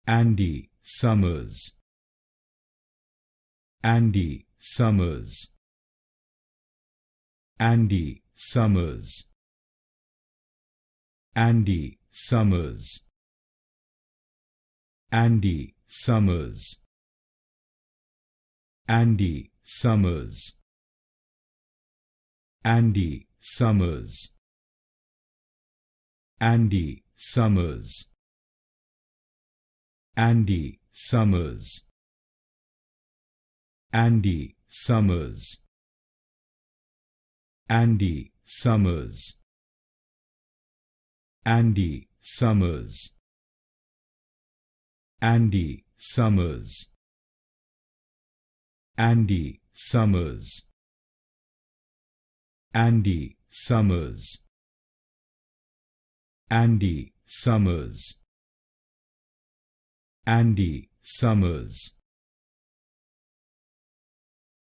Andy Summers, Andy Summers, Andy Summers, Andy Summers, Andy Summers, Andy Summers, Andy Summers, Andy Summers, Andy Summers, Andy Summers, Andy Summers, Andy Summers, Andy Summers, Andy Summers, Andy Summers, Andy Summers, Andy Summers,